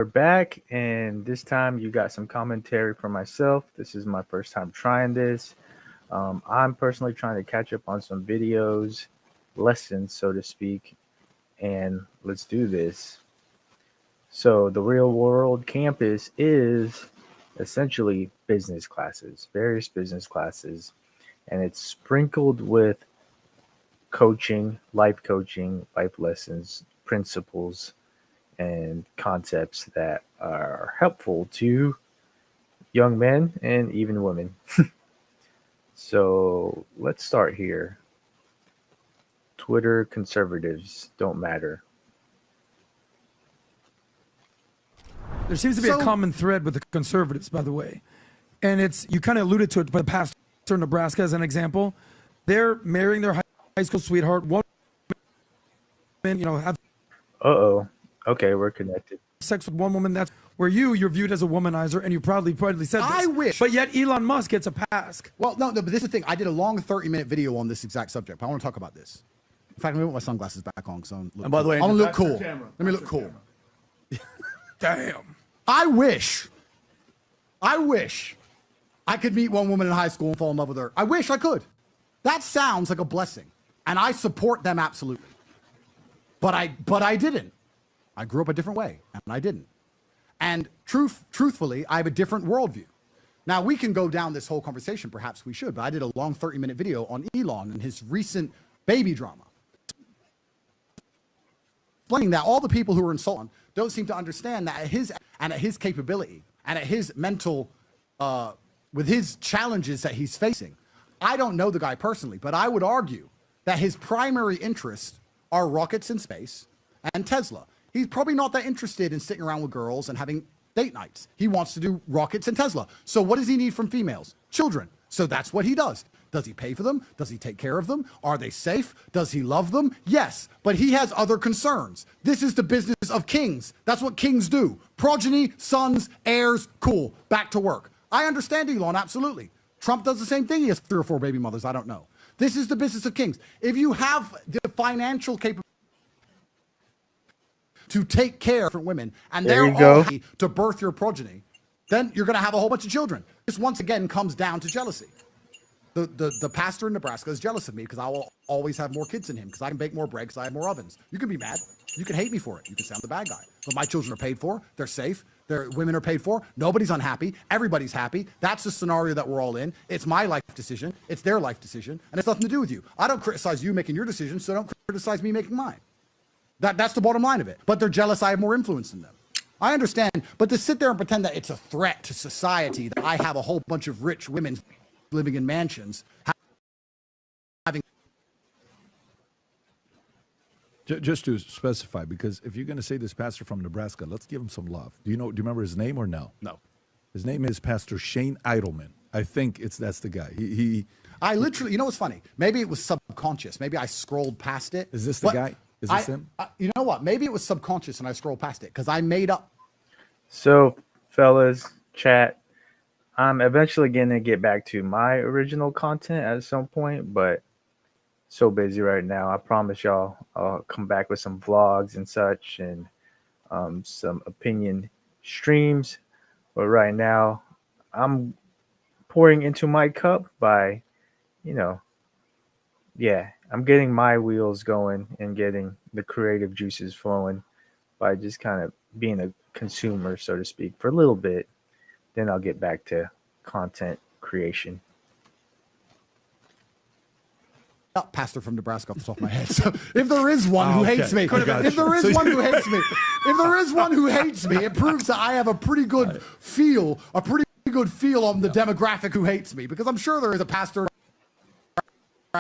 We're back, and this time you got some commentary from myself. This is my first time trying this. I'm personally trying to catch up on some videos, lessons, so to speak, and let's do this. So, the real world campus is essentially business classes, various business classes, and it's sprinkled with coaching, life lessons, principles, and concepts that are helpful to young men and even women. So let's start here. Twitter conservatives don't matter. There seems to be a common thread with the conservatives, by the way. And it's, you kind of alluded to it, but the pastor in Nebraska as an example, they're marrying their high school sweetheart. One, have Okay, we're connected. sex with one woman. That's where you're viewed as a womanizer, and you proudly said this. I wish. But yet Elon Musk gets a pass. Well, no, but this is the thing. I did a long 30-minute video on this exact subject, but I want to talk about this. In fact, let me put my sunglasses back on. And by the way, I'm going to look cool. Let me look cool. Damn. I wish I could meet one woman in high school and fall in love with her. I wish I could. That sounds like a blessing, and I support them absolutely. But I didn't. I grew up a different way, and I didn't. And truthfully, I have a different worldview. Now, we can go down this whole conversation. Perhaps we should, but I did a long 30-minute video on Elon and his recent baby drama, explaining that all the people who are insulting don't seem to understand that at his capability and at his mental, with his challenges that he's facing. I don't know the guy personally, but I would argue that his primary interests are rockets in space and Tesla. He's probably not that interested in sitting around with girls and having date nights. He wants to do rockets and Tesla. So what does he need from females? Children. So that's what he does. Does he pay for them? Does he take care of them? Are they safe? Does he love them? Yes, but he has other concerns. This is the business of kings. That's what kings do. Progeny, sons, heirs, cool. Back to work. I understand Elon, absolutely. Trump does the same thing. He has 3 or 4 baby mothers. I don't know. This is the business of kings. If you have the financial capability to take care of women and they're all to birth your progeny, then you're going to have a whole bunch of children. This once again comes down to jealousy. The pastor in Nebraska is jealous of me because I will always have more kids than him because I can bake more bread because I have more ovens. You can be mad. You can hate me for it. You can say I'm the bad guy. But my children are paid for. They're safe. Their women are paid for. Nobody's unhappy. Everybody's happy. That's the scenario that we're all in. It's my life decision. It's their life decision. And it's nothing to do with you. I don't criticize you making your decision, so don't criticize me making mine. That's the bottom line of it. But they're jealous I have more influence than them. I understand. But to sit there and pretend that it's a threat to society that I have a whole bunch of rich women living in mansions, having... Just to specify, because if you're going to say this pastor from Nebraska, let's give him some love. Do you remember his name or no? No. His name is Pastor Shane Idleman. I think that's the guy. I literally, you know what's funny? Maybe it was subconscious. Maybe I scrolled past it. Is this the guy? Is this him? You know what? Maybe it was subconscious and I scrolled past it because I made up. So, fellas, chat, I'm eventually going to get back to my original content at some point, but so busy right now. I promise y'all I'll come back with some vlogs and such and some opinion streams. But right now, I'm pouring into my cup by, I'm getting my wheels going and getting the creative juices flowing by just kind of being a consumer, so to speak, for a little bit. Then I'll get back to content creation. Pastor from Nebraska off the top of my head. So if there is one who hates me, if there is one who hates me, it proves that I have a pretty good feel on the demographic who hates me, because I'm sure there is a pastor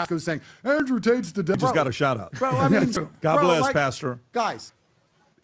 who's saying Andrew Tate's the devil. Just got a shout out. Bro, I mean, God bless, Pastor. Guys,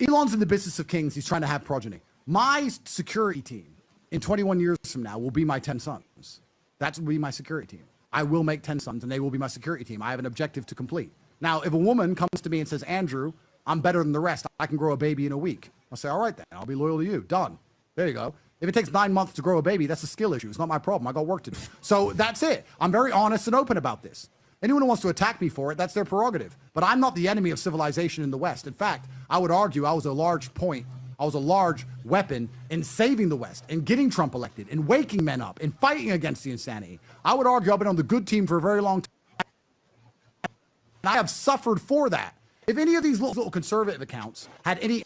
Elon's in the business of kings. He's trying to have progeny. My security team in 21 years from now will be my 10 sons. That will be my security team. I will make 10 sons, and they will be my security team. I have an objective to complete. Now, if a woman comes to me and says, Andrew, I'm better than the rest. I can grow a baby in a week. I'll say, all right, then. I'll be loyal to you. Done. There you go. If it takes 9 months to grow a baby, that's a skill issue. It's not my problem. I got work to do. So that's it. I'm very honest and open about this. Anyone who wants to attack me for it, that's their prerogative. But I'm not the enemy of civilization in the West. In fact, I would argue I was a large point I was a large weapon in saving the West, in getting Trump elected, in waking men up, in fighting against the insanity. I would argue I've been on the good team for a very long time. And I have suffered for that. If any of these little conservative accounts had any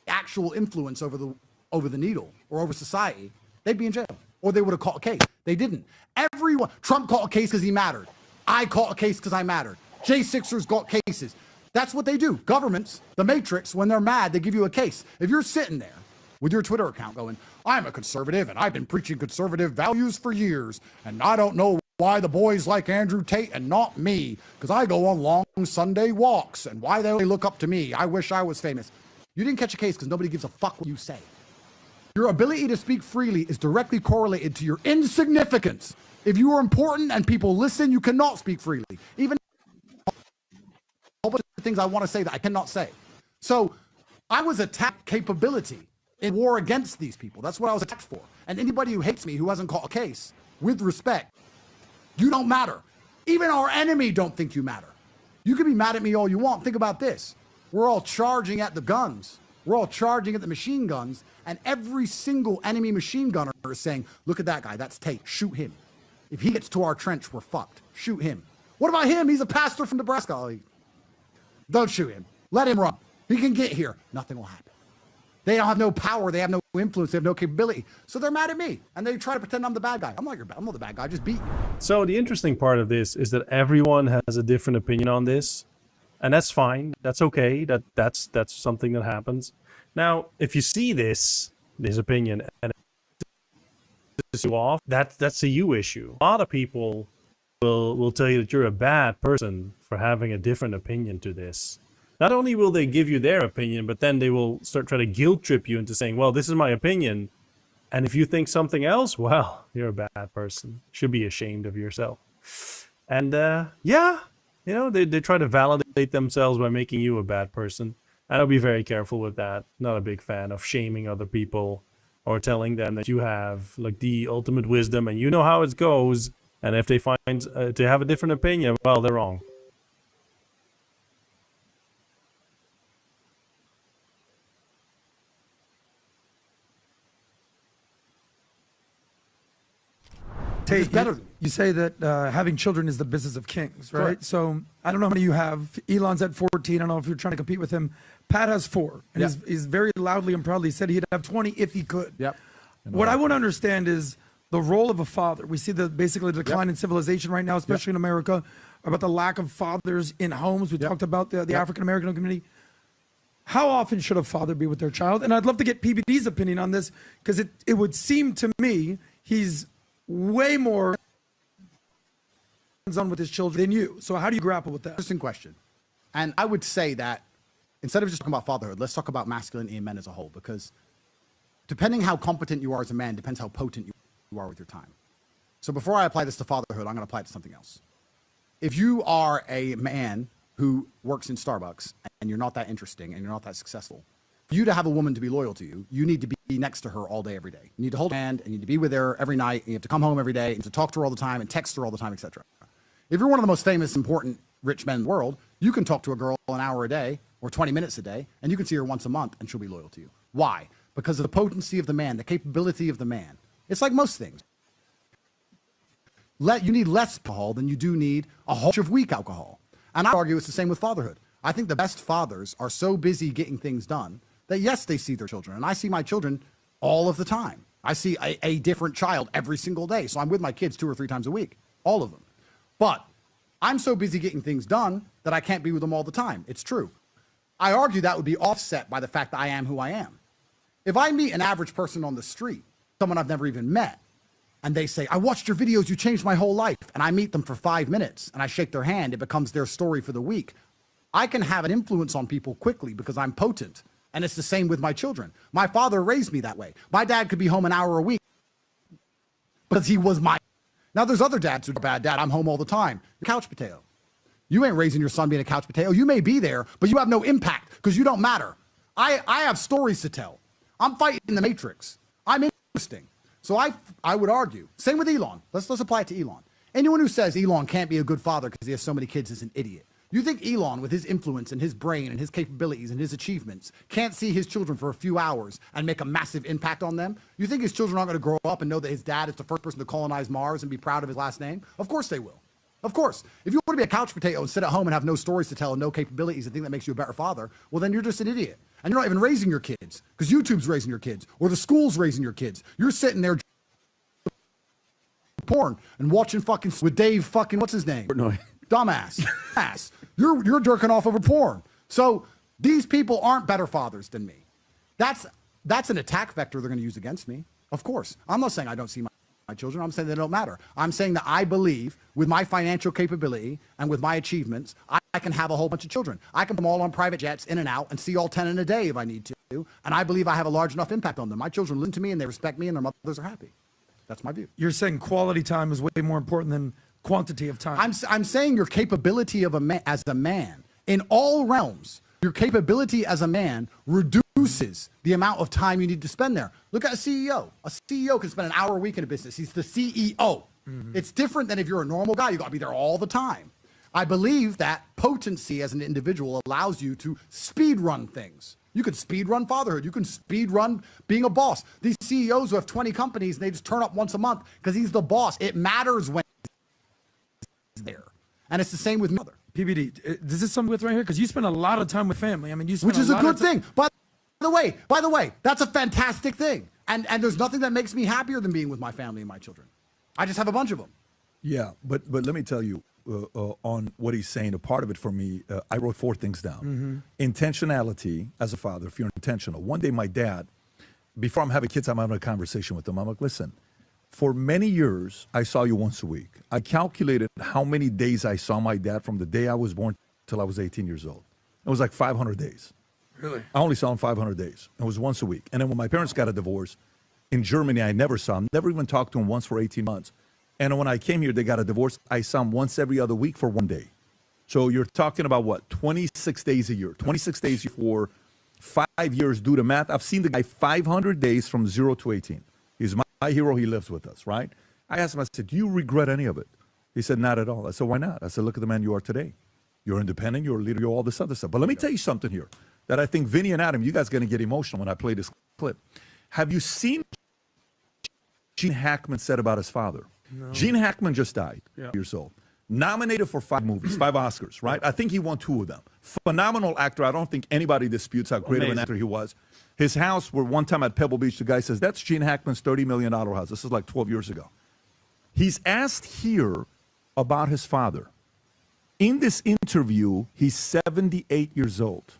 actual influence over the needle or over society, they'd be in jail. Or they would have caught a case. They didn't. Everyone, Trump caught a case because he mattered. I caught a case because I mattered. J6ers got cases. That's what they do. Governments, the Matrix, when they're mad, they give you a case. If you're sitting there with your Twitter account going, I'm a conservative and I've been preaching conservative values for years, and I don't know why the boys like Andrew Tate and not me, because I go on long Sunday walks, and why they only look up to me. I wish I was famous. You didn't catch a case because nobody gives a fuck what you say. Your ability to speak freely is directly correlated to your insignificance. If you are important and people listen, you cannot speak freely. Even a whole bunch of things I want to say that I cannot say. So I was attacked capability in war against these people. That's what I was attacked for. And anybody who hates me, who hasn't caught a case, with respect, you don't matter. Even our enemy don't think you matter. You can be mad at me all you want. Think about this. We're all charging at the guns. We're all charging at the machine guns. And every single enemy machine gunner is saying, look at that guy. That's Tate. Shoot him. If he gets to our trench, we're fucked. Shoot him. What about him? He's a pastor from Nebraska. Oh, don't shoot him. Let him run. He can get here. Nothing will happen. They don't have no power. They have no influence. They have no capability. So they're mad at me. And they try to pretend I'm the bad guy. I'm not the bad guy. I just beat you. So the interesting part of this is that everyone has a different opinion on this. And that's fine. That's okay. That's something that happens. Now, if you see this opinion and it pisses you off, that's a you issue. A lot of people will tell you that you're a bad person for having a different opinion to this. Not only will they give you their opinion, but then they will start trying to guilt trip you into saying, well, this is my opinion. And if you think something else, well, you're a bad person. Should be ashamed of yourself. And yeah, you know, they try to validate themselves by making you a bad person. And I'll be very careful with that. Not a big fan of shaming other people or telling them that you have like the ultimate wisdom and you know how it goes. And if they find to have a different opinion, well, they're wrong. Tate, you say that having children is the business of kings, right? Correct. So I don't know how many you have. Elon's at 14. I don't know if you're trying to compete with him. Pat has 4. And he's very loudly and proudly said he'd have 20 if he could. Yep. What I want to understand is the role of a father. We see basically the decline in civilization right now, especially in America, about the lack of fathers in homes. We talked about the African-American community. How often should a father be with their child? And I'd love to get PBD's opinion on this, because it would seem to me he's way more hands-on with his children than you. So how do you grapple with that? Interesting question. And I would say that instead of just talking about fatherhood, let's talk about masculinity in men as a whole, because depending how competent you are as a man depends how potent you are with your time. So before I apply this to fatherhood, I'm going to apply it to something else. If you are a man who works in Starbucks and you're not that interesting and you're not that successful, for you to have a woman to be loyal to you, you need to be next to her all day, every day. You need to hold her hand, and you need to be with her every night. And you have to come home every day, and to talk to her all the time, and text her all the time, etc. If you're one of the most famous, important, rich men in the world, you can talk to a girl an hour a day or 20 minutes a day, and you can see her once a month, and she'll be loyal to you. Why? Because of the potency of the man, the capability of the man. It's like most things. You need less alcohol than you do need a whole bunch of weak alcohol. And I argue it's the same with fatherhood. I think the best fathers are so busy getting things done that yes, they see their children. And I see my children all of the time. I see a different child every single day. So I'm with my kids 2 or 3 times a week, all of them. But I'm so busy getting things done that I can't be with them all the time. It's true. I argue that would be offset by the fact that I am who I am. If I meet an average person on the street, someone I've never even met, and they say, I watched your videos, you changed my whole life, and I meet them for 5 minutes and I shake their hand, it becomes their story for the week. I can have an influence on people quickly because I'm potent. And it's the same with my children. My father raised me that way. My dad could be home an hour a week because he was my. Now there's other dads who are bad dad. I'm home all the time. You're a couch potato. You ain't raising your son being a couch potato. You may be there, but you have no impact because you don't matter. I have stories to tell. I'm fighting the Matrix. I'm interesting. So I would argue. Same with Elon. Let's apply it to Elon. Anyone who says Elon can't be a good father because he has so many kids is an idiot. You think Elon, with his influence and his brain and his capabilities and his achievements, can't see his children for a few hours and make a massive impact on them? You think his children aren't going to grow up and know that his dad is the first person to colonize Mars and be proud of his last name? Of course they will. Of course. If you want to be a couch potato and sit at home and have no stories to tell and no capabilities and think that makes you a better father, well, then you're just an idiot. And you're not even raising your kids because YouTube's raising your kids or the school's raising your kids. You're sitting there porn and watching fucking with Dave fucking, what's his name? No. Dumbass. Ass. You're jerking off over porn. So these people aren't better fathers than me. That's an attack vector they're going to use against me. Of course. I'm not saying I don't see my children. I'm saying they don't matter. I'm saying that I believe with my financial capability and with my achievements, I can have a whole bunch of children. I can put them all on private jets in and out and see all 10 in a day if I need to. And I believe I have a large enough impact on them. My children listen to me and they respect me and their mothers are happy. That's my view. You're saying quality time is way more important than quantity of time. I'm saying your capability of as a man in all realms, your capability as a man reduces the amount of time you need to spend there. Look at a CEO. A CEO can spend an hour a week in a business. He's the CEO. Mm-hmm. It's different than if you're a normal guy. You got to be there all the time. I believe that potency as an individual allows you to speed run things. You can speed run fatherhood. You can speed run being a boss. These CEOs who have 20 companies and they just turn up once a month because he's the boss. It matters when he's there. And it's the same with mother. PBD, is this something with right here? Because you spend a lot of time with family. I mean, you spend which is a good of thing. By the way, that's a fantastic thing. And there's nothing that makes me happier than being with my family and my children. I just have a bunch of them. Yeah, but let me tell you on what he's saying. A part of it for me, I wrote 4 things down. Mm-hmm. Intentionality as a father. If you're intentional. One day, my dad, before I'm having kids, I'm having a conversation with him. I'm like, listen, for many years, I saw you once a week. I calculated how many days I saw my dad from the day I was born till I was 18 years old. It was like 500 days. Really? I only saw him 500 days. It was once a week. And then when my parents got a divorce, in Germany, I never saw him. Never even talked to him once for 18 months. And when I came here, they got a divorce. I saw him once every other week for 1 day. So you're talking about what? 26 days a year. 26 days for 5 years. Do the math. I've seen the guy 500 days from 0 to 18. He's my hero. He lives with us, right? I asked him, I said, do you regret any of it? He said, not at all. I said, why not? I said, look at the man you are today. You're independent. You're a leader. You're all this other stuff. But let me tell you something here that I think Vinny and Adam, you guys are going to get emotional when I play this clip. Have you seen Gene Hackman said about his father? No. Gene Hackman just died, years old. Nominated for 5 movies, 5 Oscars, right? I think he won 2 of them. Phenomenal actor. I don't think anybody disputes how great of an actor he was. His house, where one time at Pebble Beach, the guy says, that's Gene Hackman's $30 million house. This is like 12 years ago. He's asked here about his father. In this interview, he's 78 years old.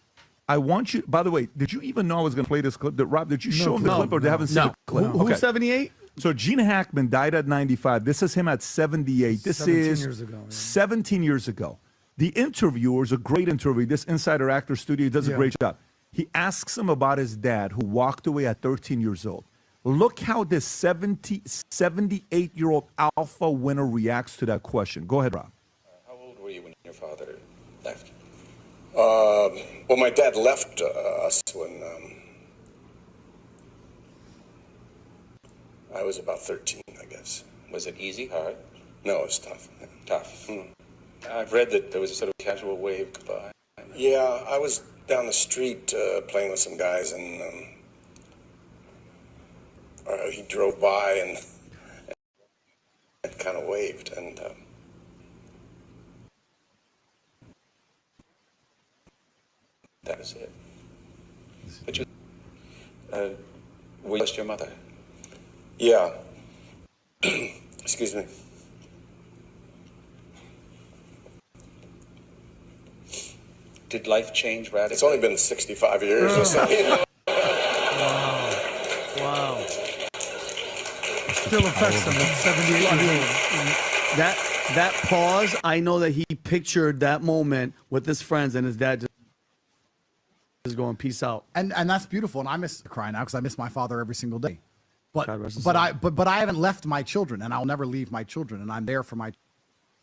I want you, by the way, did you even know I was going to play this clip? Rob, did you show him the clip or they haven't seen the clip? Who's 78? So Gene Hackman died at 95. This is him at 78. This 17 is years ago, 17 years ago. The interviewer is a great interview. This Insider Actor Studio does a great job. He asks him about his dad who walked away at 13 years old. Look how this 78-year-old alpha winner reacts to that question. Go ahead, Rob. How old were you when your father left? Well, my dad left us when I was about 13, I guess. Was it easy, hard? No, it was tough. Tough. I've read that there was a sort of casual wave goodbye. Yeah, I was down the street playing with some guys, and he drove by and kind of waved, and that was it. But you, we lost your mother. yeah. Excuse me. Did life change radically? It's only been 65 years or so. Wow. Still affects him at 78 years old. That pause, I know that he pictured that moment with his friends and his dad just going, peace out. And that's beautiful. And I miss crying now because I miss my father every single day. But God rest his but soul. I haven't left my children, and I'll never leave my children, and I'm there for my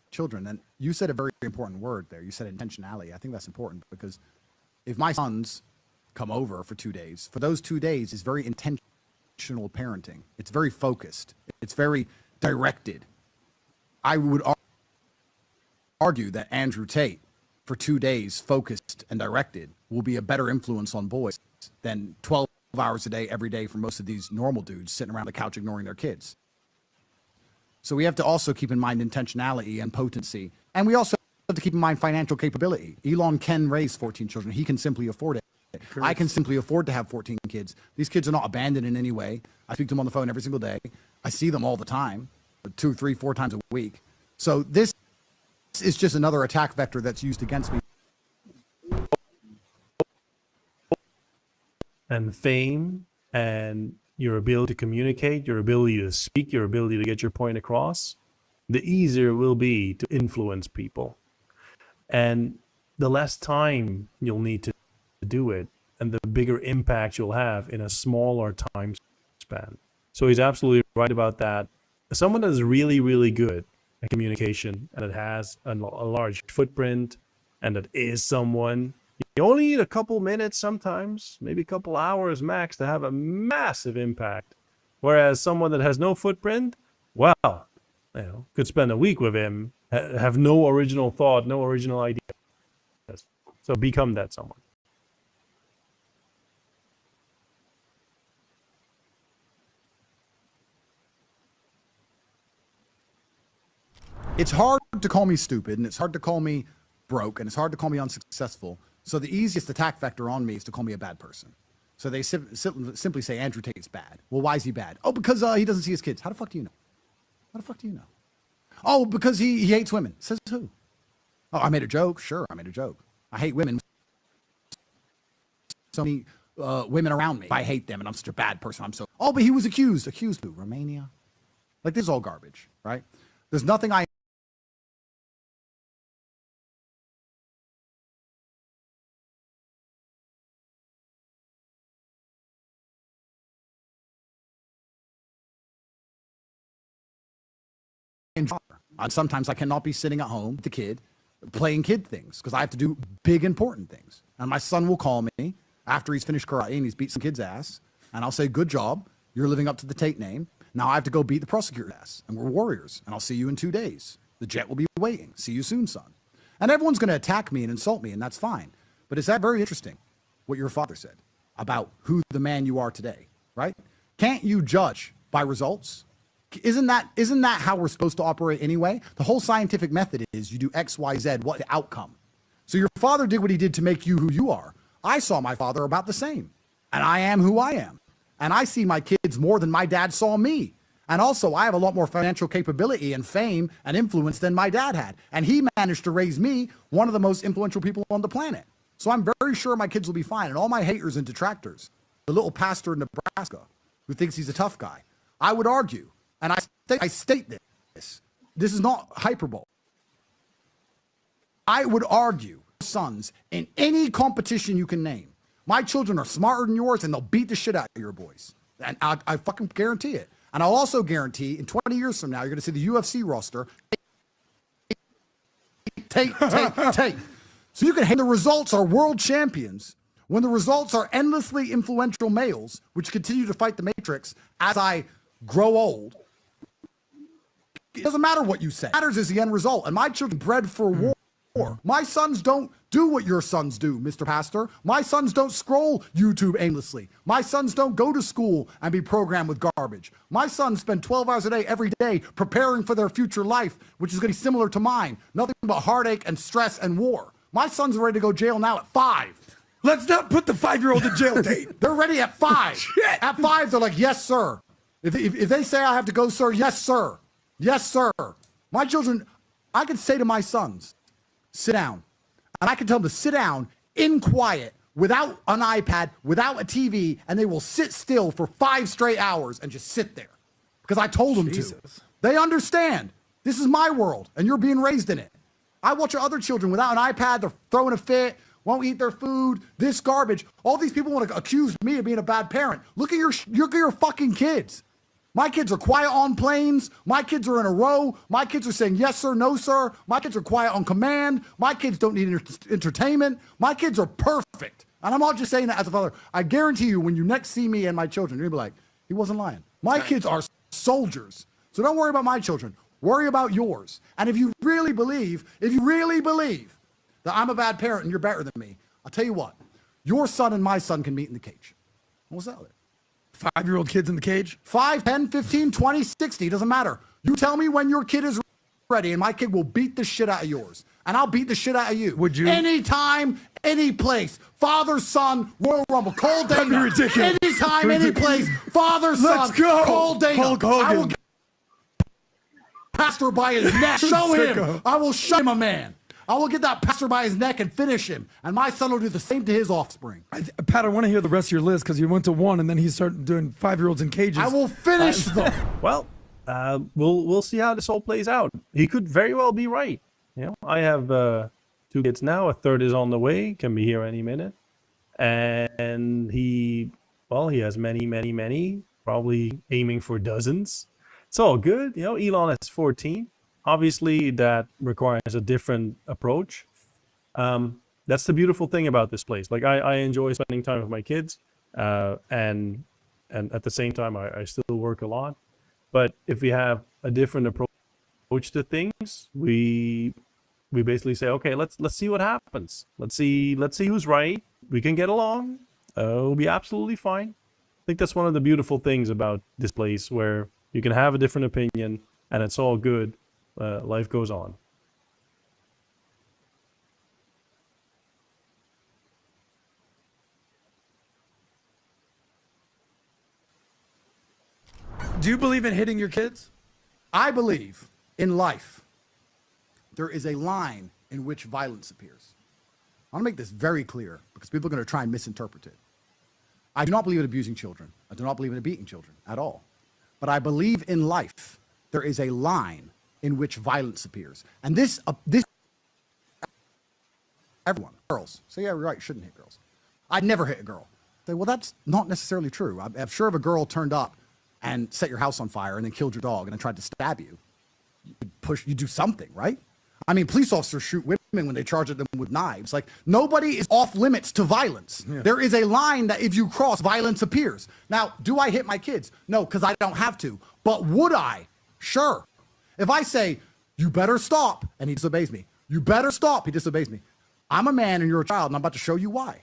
children. And you said a very important word there. You said intentionality. I think that's important because if my sons come over for 2 days, for those 2 days is very intentional parenting. It's very focused. It's very directed. I would argue that Andrew Tate for 2 days, focused and directed, will be a better influence on boys than 12 hours a day, every day for most of these normal dudes sitting around the couch ignoring their kids. So we have to also keep in mind intentionality and potency. And we also have to keep in mind financial capability. Elon can raise 14 children. He can simply afford it. I can simply afford to have 14 kids. These kids are not abandoned in any way. I speak to them on the phone every single day. I see them all the time, 2, 3, 4 times a week. So this is just another attack vector that's used against me. And fame and your ability to communicate, your ability to speak, your ability to get your point across, the easier it will be to influence people. And the less time you'll need to do it, and the bigger impact you'll have in a smaller time span. So he's absolutely right about that. Someone that is really, really good at communication and that has a large footprint and that is someone, you only need a couple minutes sometimes, maybe a couple hours max to have a massive impact. Whereas someone that has no footprint, well, could spend a week with him, have no original thought, no original ideas. So become that someone. It's hard to call me stupid, and it's hard to call me broke, and it's hard to call me unsuccessful. So the easiest attack vector on me is to call me a bad person. So they simply say Andrew Tate's bad. Well, why is he bad? Oh, because he doesn't see his kids. How the fuck do you know? How the fuck do you know? Oh, because he hates women. Says who? Oh, I made a joke. Sure, I made a joke. I hate women. So many women around me. I hate them, and I'm such a bad person. Oh, but he was accused. Accused who? Romania? Like, this is all garbage, right? There's nothing I enjoy. Sometimes I cannot be sitting at home with the kid playing kid things because I have to do big, important things. And my son will call me after he's finished karate and he's beat some kid's ass. And I'll say, good job. You're living up to the Tate name. Now I have to go beat the prosecutor's ass. And we're warriors. And I'll see you in 2 days. The jet will be waiting. See you soon, son. And everyone's going to attack me and insult me, and that's fine. But is that very interesting, what your father said about who the man you are today, right? Can't you judge by results? Isn't that how we're supposed to operate anyway? The whole scientific method is you do X, Y, Z, what the outcome. So your father did what he did to make you who you are. I saw my father about the same. And I am who I am. And I see my kids more than my dad saw me. And also, I have a lot more financial capability and fame and influence than my dad had. And he managed to raise me one of the most influential people on the planet. So I'm very sure my kids will be fine. And all my haters and detractors, the little pastor in Nebraska who thinks he's a tough guy, I would argue, and I state this is not hyperbole. I would argue sons in any competition you can name. My children are smarter than yours, and they'll beat the shit out of your boys. And I fucking guarantee it. And I'll also guarantee in 20 years from now, you're going to see the UFC roster. Tate. So you can hate the results are world champions when the results are endlessly influential males, which continue to fight the matrix as I grow old. It doesn't matter what you say. What matters is the end result. And my children bred for war. My sons don't do what your sons do, Mr. Pastor. My sons don't scroll YouTube aimlessly. My sons don't go to school and be programmed with garbage. My sons spend 12 hours a day every day preparing for their future life, which is going to be similar to mine. Nothing but heartache and stress and war. My sons are ready to go to jail now at 5. Let's not put the 5-year-old in jail, Tate. They're ready at 5. Shit. At 5, they're like, yes, sir. If they say I have to go, sir, yes, sir. Yes, sir. My children, I can say to my sons, sit down. And I can tell them to sit down in quiet, without an iPad, without a TV, and they will sit still for 5 straight hours and just sit there. Because I told them to. They understand. This is my world, and you're being raised in it. I watch other children without an iPad, they're throwing a fit, won't eat their food, this garbage. All these people want to accuse me of being a bad parent. Look at your fucking kids. My kids are quiet on planes. My kids are in a row. My kids are saying yes, sir, no, sir. My kids are quiet on command. My kids don't need entertainment. My kids are perfect. And I'm not just saying that as a father. I guarantee you, when you next see me and my children, you're going to be like, he wasn't lying. My kids are soldiers. So don't worry about my children. Worry about yours. And if you really believe that I'm a bad parent and you're better than me. I'll tell you what, your son and my son can meet in the cage. We'll settle it. 5-year-old kids in the cage? 5, 10, 15, 20, 60, doesn't matter. You tell me when your kid is ready, and my kid will beat the shit out of yours. And I'll beat the shit out of you. Would you? Anytime, any place. Father, son, Royal Rumble, Cole Dana. That'd be ridiculous. Anytime, any place. Father, son, Let's go. Cole Dana. Hulk Hogan. I will get pastor by his neck. Show him. I will show him a man. I will get that pastor by his neck and finish him. And my son will do the same to his offspring. Pat, I want to hear the rest of your list because you went to one and then he started doing 5-year-olds in cages. I will finish them. Well, we'll see how this all plays out. He could very well be right. You know, I have 2 kids now. A third is on the way. Can be here any minute. And he has many, probably aiming for dozens. It's all good. You know, Elon has 14. Obviously, that requires a different approach. That's the beautiful thing about this place. Like, I enjoy spending time with my kids, and at the same time, I still work a lot. But if we have a different approach to things, we basically say, okay, let's see what happens. Let's see who's right. We can get along. We'll be absolutely fine. I think that's one of the beautiful things about this place, where you can have a different opinion, and it's all good. Life goes on. Do you believe in hitting your kids? I believe in life, there is a line in which violence appears. I want to make this very clear because people are going to try and misinterpret it. I do not believe in abusing children. I do not believe in beating children at all. But I believe in life, there is a line in which violence appears. And this everyone, girls, say, yeah, you're right, shouldn't hit girls. I'd never hit a girl. Say, well, that's not necessarily true. I'm sure if a girl turned up and set your house on fire and then killed your dog and then tried to stab you, you do something, right? I mean, police officers shoot women when they charge at them with knives. Like, nobody is off limits to violence. Yeah. There is a line that if you cross, violence appears. Now, do I hit my kids? No, because I don't have to. But would I? Sure. If I say, you better stop, and he disobeys me. You better stop, he disobeys me. I'm a man and you're a child, and I'm about to show you why.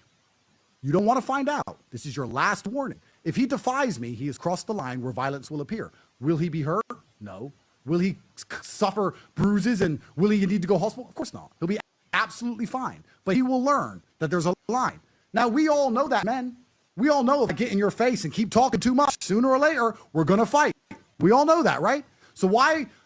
You don't want to find out. This is your last warning. If he defies me, he has crossed the line where violence will appear. Will he be hurt? No. Will he suffer bruises and will he need to go hospital? Of course not. He'll be absolutely fine. But he will learn that there's a line. Now, we all know that, men. We all know if I get in your face and keep talking too much, sooner or later, we're going to fight. We all know that, right? So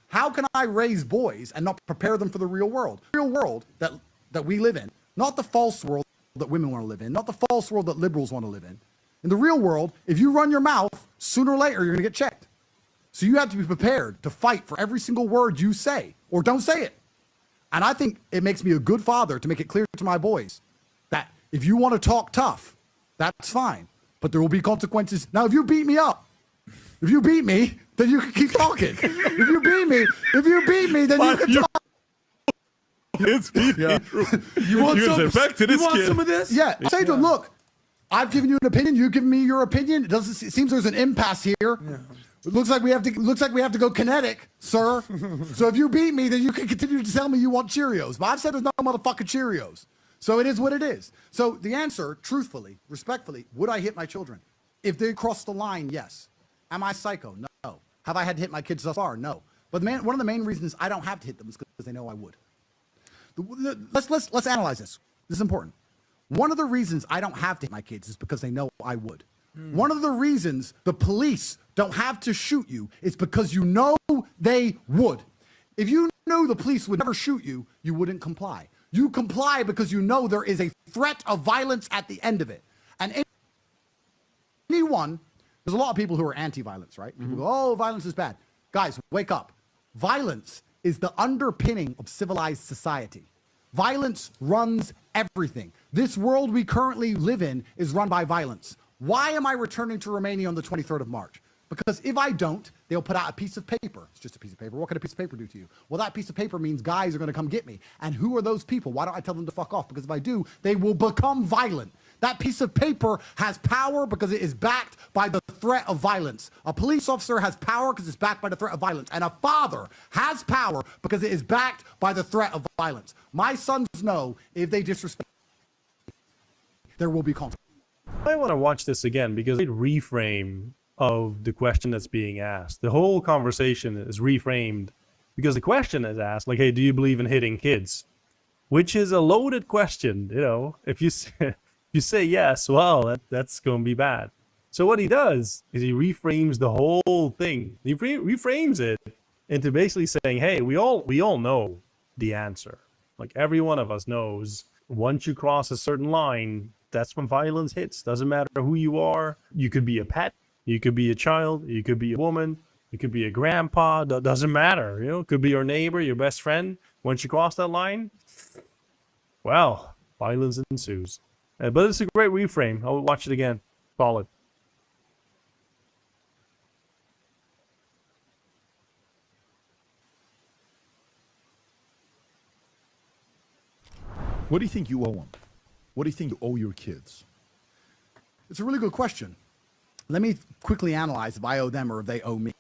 how can I raise boys and not prepare them for the real world? The real world that we live in, not the false world that women want to live in, not the false world that liberals want to live in. In the real world, if you run your mouth, sooner or later, you're going to get checked. So you have to be prepared to fight for every single word you say or don't say it. And I think it makes me a good father to make it clear to my boys that if you want to talk tough, that's fine. But there will be consequences. Now, if you beat me up, then you can keep talking. If you beat me, then you can talk. It's Yeah. You want back to this you want kid. some of this? Yeah, say to him, look, I've given you an opinion. You've given me your opinion. It seems there's an impasse here. Yeah. It looks like we have to go kinetic, sir. So if you beat me, then you can continue to tell me you want Cheerios. But I've said there's no motherfucking Cheerios. So it is what it is. So the answer, truthfully, respectfully, would I hit my children? If they cross the line, yes. Am I psycho? No. Have I had to hit my kids thus far? No. But one of the main reasons I don't have to hit them is because they know I would. Let's analyze this. This is important. One of the reasons I don't have to hit my kids is because they know I would. One of the reasons the police don't have to shoot you is because you know they would. If you knew the police would never shoot you, you wouldn't comply. You comply because you know there is a threat of violence at the end of it. And there's a lot of people who are anti-violence, right? People go, oh, violence is bad. Guys, wake up. Violence is the underpinning of civilized society. Violence runs everything. This world we currently live in is run by violence. Why am I returning to Romania on the 23rd of March? Because if I don't, they'll put out a piece of paper. It's just a piece of paper. What can a piece of paper do to you? Well, that piece of paper means guys are going to come get me. And who are those people? Why don't I tell them to fuck off? Because if I do, they will become violent. That piece of paper has power because it is backed by the threat of violence. A police officer has power because it's backed by the threat of violence. And a father has power because it is backed by the threat of violence. My sons know if they disrespect, there will be consequences. I want to watch this again because it reframe of the question that's being asked. The whole conversation is reframed because the question is asked, like, hey, do you believe in hitting kids? Which is a loaded question, you know. If you say, if you say yes, well, that's going to be bad. So what he does is he reframes the whole thing. He reframes it into basically saying, hey, we all know the answer. Like, every one of us knows once you cross a certain line, that's when violence hits. Doesn't matter who you are. You could be a pet. You could be a child. You could be a woman. You could be a grandpa. Doesn't matter. You know, it could be your neighbor, your best friend. Once you cross that line, well, violence ensues. But it's a great reframe. I'll watch it again. Solid. What do you think you owe them? What do you think you owe your kids? It's a really good question. Let me quickly analyze if I owe them or if they owe me.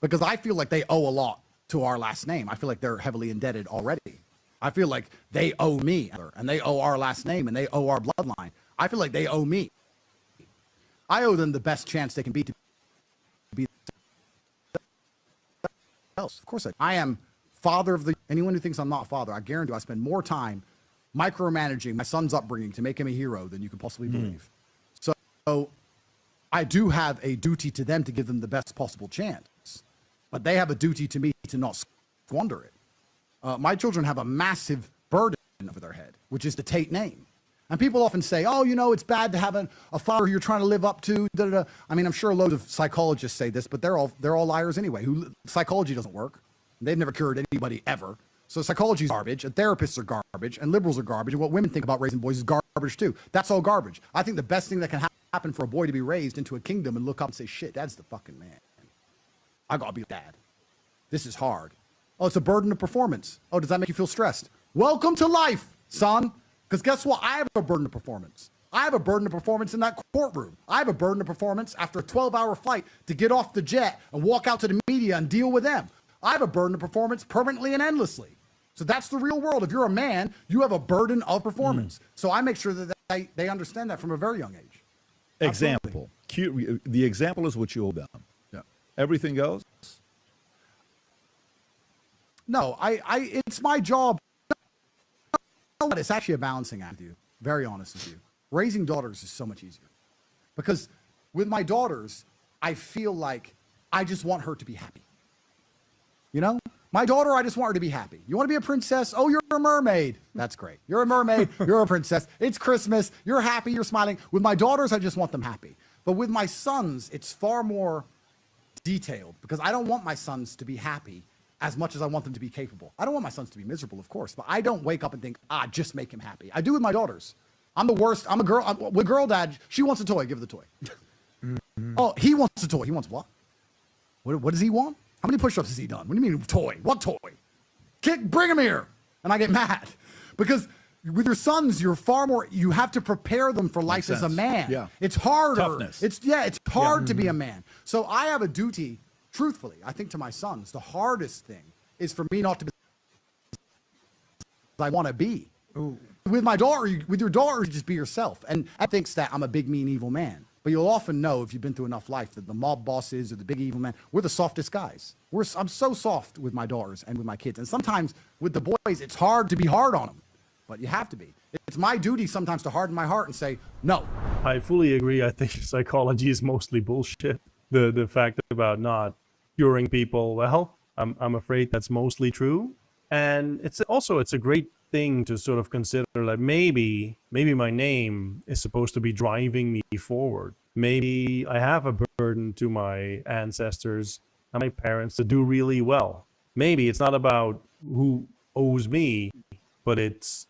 Because I feel like they owe a lot to our last name. I feel like they're heavily indebted already. I feel like they owe me, and they owe our last name, and they owe our bloodline. I feel like they owe me. I owe them the best chance they can be to be else. Of course I am father of the, anyone who thinks I'm not father, I guarantee you I spend more time micromanaging my son's upbringing to make him a hero than you could possibly believe. So I do have a duty to them to give them the best possible chance, but they have a duty to me to not squander it. My children have a massive burden over their head, which is the Tate name. And people often say, oh, you know, it's bad to have a father you're trying to live up to. Da, da, da. I mean, I'm sure loads of psychologists say this, but they're all liars anyway. Psychology doesn't work. They've never cured anybody ever. So psychology is garbage, and therapists are garbage, and liberals are garbage, and what women think about raising boys is garbage too. That's all garbage. I think the best thing that can happen for a boy to be raised into a kingdom and look up and say, shit, dad's the fucking man. I gotta be a dad. This is hard. Oh, it's a burden of performance. Oh, does that make you feel stressed? Welcome to life, son. Because guess what? I have a burden of performance. I have a burden of performance in that courtroom. I have a burden of performance after a 12-hour flight to get off the jet and walk out to the media and deal with them. I have a burden of performance permanently and endlessly. So that's the real world. If you're a man, you have a burden of performance. So I make sure that they understand that from a very young age. Example. The example is what you owe them. Yeah. Everything else? No, it's my job. You know what? It's actually a balancing act with you. Very honest with you. Raising daughters is so much easier. Because with my daughters, I feel like I just want her to be happy. You know? My daughter, I just want her to be happy. You want to be a princess? Oh, you're a mermaid. That's great. You're a mermaid. You're a princess. It's Christmas. You're happy. You're smiling. With my daughters, I just want them happy. But with my sons, it's far more detailed because I don't want my sons to be happy as much as I want them to be capable. I don't want my sons to be miserable, of course, but I don't wake up and think, just make him happy. I do with my daughters. I'm the worst. I'm a girl. With girl dad, she wants a toy. Give her the toy. Oh, he wants a toy. He wants what? What does he want? How many push-ups has he done? What do you mean toy? What toy? Bring him here. And I get mad because with your sons, you're far more, you have to prepare them for life as a man. Yeah. It's harder. Toughness. It's hard to be a man. So I have a duty, truthfully, I think to my sons, the hardest thing is for me not to be I want to be. Ooh. With my daughter, with your daughter, you just be yourself. And I thinks that I'm a big, mean, evil man. But you'll often know if you've been through enough life that the mob bosses or the big evil men, we're the softest guys. I'm so soft with my daughters and with my kids. And sometimes with the boys, it's hard to be hard on them. But you have to be. It's my duty sometimes to harden my heart and say, no. I fully agree. I think psychology is mostly bullshit. The fact about not curing people, well, I'm afraid that's mostly true. And it's a great thing to sort of consider, like maybe my name is supposed to be driving me forward. Maybe I have a burden to my ancestors and my parents to do really well. Maybe it's not about who owes me, but it's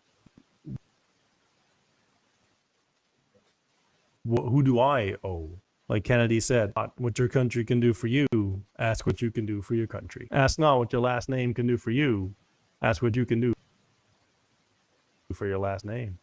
who do I owe? Like Kennedy said, not what your country can do for you, ask what you can do for your country. Ask not what your last name can do for you, ask what you can do for your last name.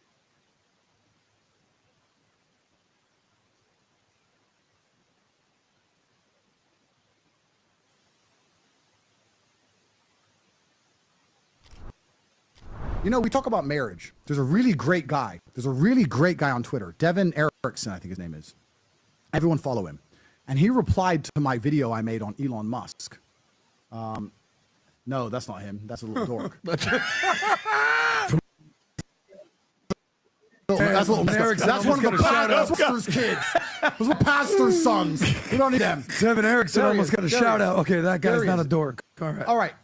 You know, we talk about marriage. There's a really great guy. There's a really great guy on Twitter, Devin Erickson, I think his name is. Everyone follow him. And he replied to my video I made on Elon Musk. No, that's not him. That's a little dork. That's a little Erickson That's one of the pastor's kids. Those are pastor's sons. We don't need them. Devin Erickson There he almost is. got a There he shout is. out. Okay, that There guy's he not a is. dork. All right. All right.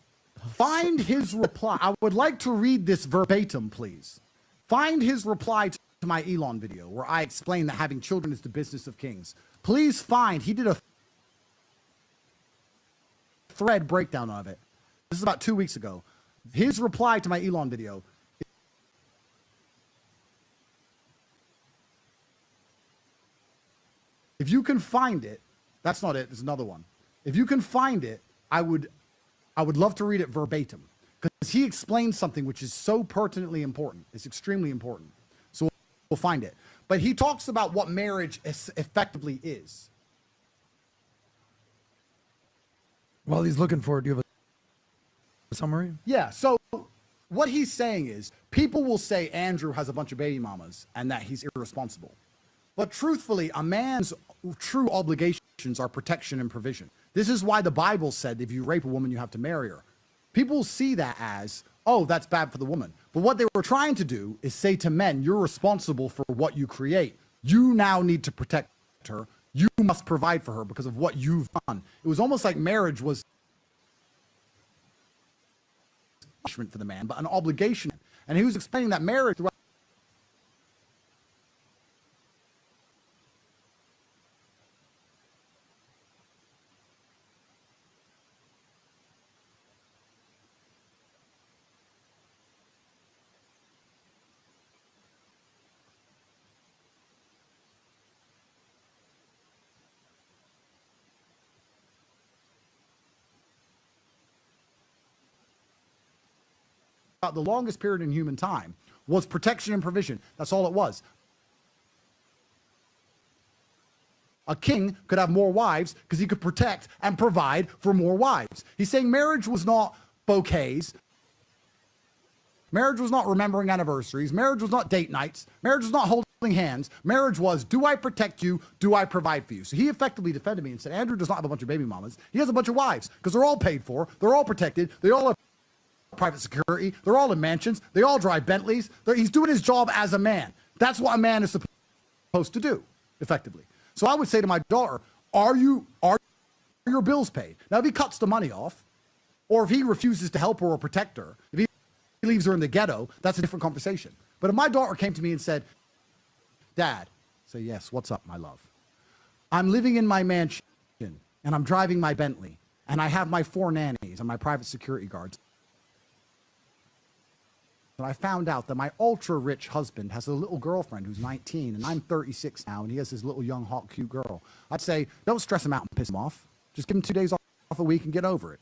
Find his reply. I would like to read this verbatim, please. Find his reply to my Elon video where I explain that having children is the business of kings. Please find, he did a thread breakdown of it. This is about 2 weeks ago. His reply to my Elon video. If you can find it, that's not it, there's another one. If you can find it, I would love to read it verbatim because he explains something which is so pertinently important. It's extremely important. So we'll find it. But he talks about what marriage effectively is. While he's looking for it, do you have a summary? Yeah, so what he's saying is people will say Andrew has a bunch of baby mamas and that he's irresponsible. But truthfully, a man's true obligations are protection and provision. This is why the Bible said if you rape a woman, you have to marry her. People see that as, oh, that's bad for the woman. But what they were trying to do is say to men, you're responsible for what you create. You now need to protect her. You must provide for her because of what you've done. It was almost like marriage was punishment for the man, but an obligation. And he was explaining that marriage throughout the longest period in human time was protection and provision. That's all it was. A king could have more wives because he could protect and provide for more wives. He's saying marriage was not bouquets. Marriage was not remembering anniversaries. Marriage was not date nights. Marriage was not holding hands. Marriage was, do I protect you? Do I provide for you? So he effectively defended me and said, Andrew does not have a bunch of baby mamas. He has a bunch of wives because they're all paid for. They're all protected. They all have private security. They're all in mansions. They all drive Bentleys. He's doing his job as a man. That's what a man is supposed to do, effectively. So I would say to my daughter, are your bills paid? Now, if he cuts the money off, or if he refuses to help her or protect her, if he leaves her in the ghetto, that's a different conversation. But if my daughter came to me and said, Dad, say, yes, what's up, my love? I'm living in my mansion, and I'm driving my Bentley, and I have my 4 nannies and my private security guards. And I found out that my ultra-rich husband has a little girlfriend who's 19, and I'm 36 now, and he has this little young, hot, cute girl. I'd say, don't stress him out and piss him off. Just give him 2 days off a week and get over it.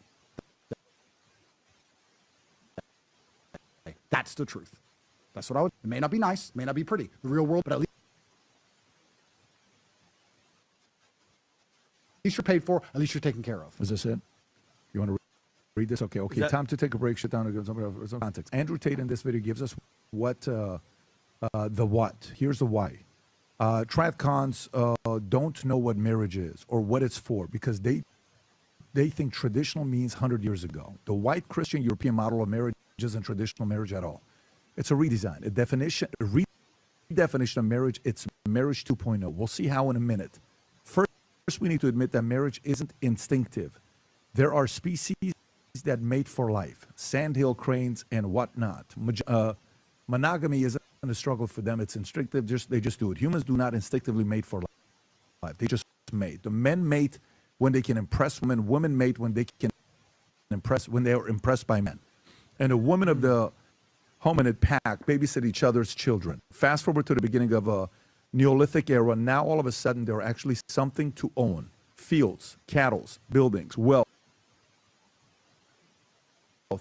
That's the truth. That's what I would. It may not be nice, it may not be pretty, the real world, but at least you're paid for, at least you're taken care of. Is this it? You want to read this? Okay. Time to take a break. Shut down and give some context. Andrew Tate in this video gives us what the what. Here's the why. Trad cons don't know what marriage is or what it's for because they think traditional means 100 years ago. The white Christian European model of marriage isn't traditional marriage at all. It's a redesign, a redefinition of marriage. It's marriage 2.0. We'll see how in a minute. First, we need to admit that marriage isn't instinctive. There are species that mate for life, sandhill cranes and whatnot. Monogamy isn't a struggle for them. It's instinctive. They just do it. Humans do not instinctively mate for life. They just mate. The men mate when they can impress women. Women mate when they can when they are impressed by men. And the women of the hominid pack babysit each other's children. Fast forward to the beginning of a Neolithic era. Now all of a sudden there are actually something to own: fields, cattle, buildings, wealth.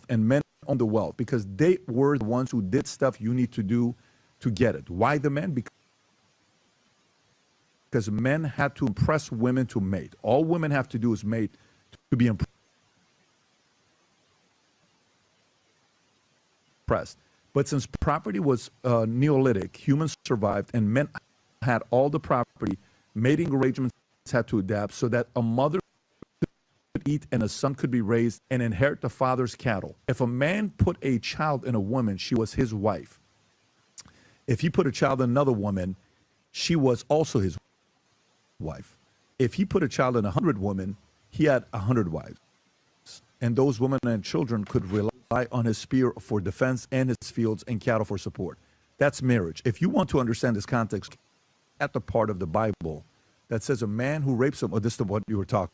And men own the wealth because they were the ones who did stuff you need to do to get it. Why the men? Because men had to impress women to mate. All women have to do is mate to be impressed. But since property was Neolithic, humans survived, and men had all the property. Mating arrangements had to adapt so that a mother could eat and a son could be raised and inherit the father's cattle. If a man put a child in a woman, she was his wife. If he put a child in another woman, she was also his wife. If he put a child in 100 women, he had 100 wives. And those women and children could rely on his spear for defense and his fields and cattle for support. That's marriage. If you want to understand this context, at the part of the Bible that says a man who rapes him, this is what you were talking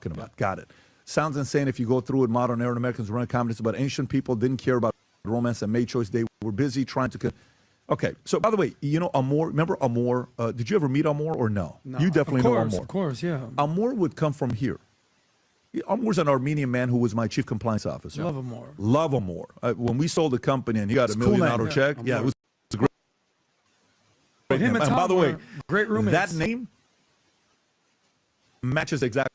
about. Got it. Sounds insane if you go through it. Modern Arab Americans run comments about ancient people didn't care about romance and made choice. They were busy trying to. Okay. So by the way, you know Amor. Remember Amor? Did you ever meet Amor or no? You definitely know Amor. Of course, yeah. Amor would come from here. Amor's an Armenian man who was my chief compliance officer. Love Amor. Love Amor. When we sold the company and he got $1 million check, it was a great. But him and Tom by the way, were great roommates. that name matches exactly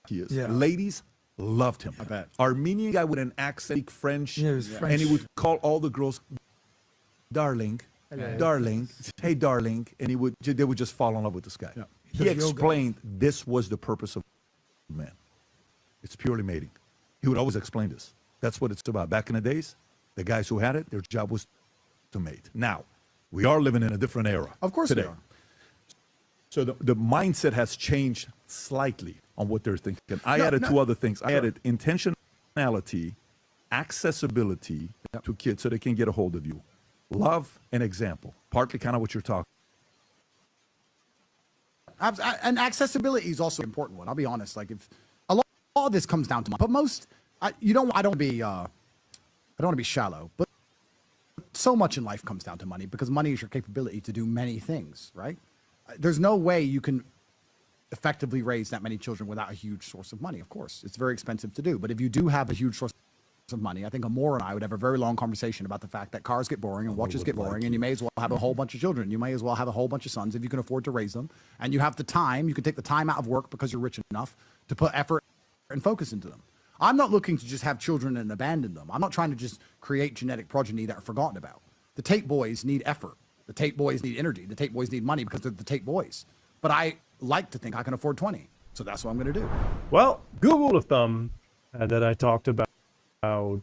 he is. Yeah. Ladies loved him. I bet. Armenian guy with an accent, French, Yeah, he was French. and he would call all the girls, darling, darling, hey, darling, and they would just fall in love with this guy. Yeah. He does yoga. explained this was the purpose of man. It's purely mating. He would always explain this. That's what it's about. Back in the days, the guys who had it, their job was to mate. Now, we are living in a different era. Of course today. we are. So the mindset has changed slightly on what they're thinking. I added two other things. I added intentionality, accessibility to kids so they can get a hold of you. Love and example. Partly kind of what you're talking. And accessibility is also an important one. I'll be honest. Like if a lot of this comes down to money, but most, I don't want to be shallow, but so much in life comes down to money because money is your capability to do many things, right? There's no way you can effectively raise that many children without a huge source of money. Of course, it's very expensive to do, but if you do have a huge source of money, I think Amor and I would have a very long conversation about the fact that cars get boring and watches get boring, and you may as well have a whole bunch of children. You may as well have a whole bunch of sons if you can afford to raise them, and you have the time. You can take the time out of work because you're rich enough to put effort and focus into them. I'm not looking to just have children and abandon them. I'm not trying to just create genetic progeny that are forgotten about. The Tate boys need effort. The Tate boys need energy. The Tate boys need money because they're the Tate boys. But I like to think I can afford 20. So that's what I'm going to do. Well, Google of thumb that I talked about a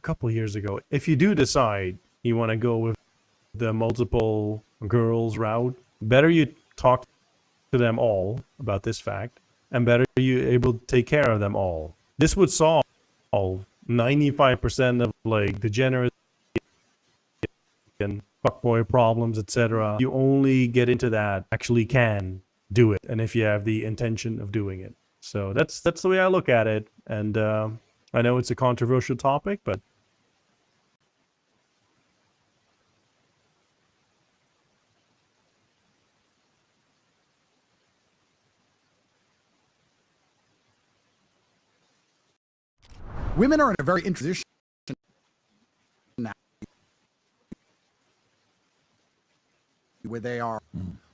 couple of years ago. If you do decide you want to go with the multiple girls route, better you talk to them all about this fact, and better you able to take care of them all. This would solve 95% of like degenerate and fuckboy problems, etc. You only get into that actually can do it, and if you have the intention of doing it. So that's the way I look at it, and I know it's a controversial topic, but Women are in a very interesting position now where they are,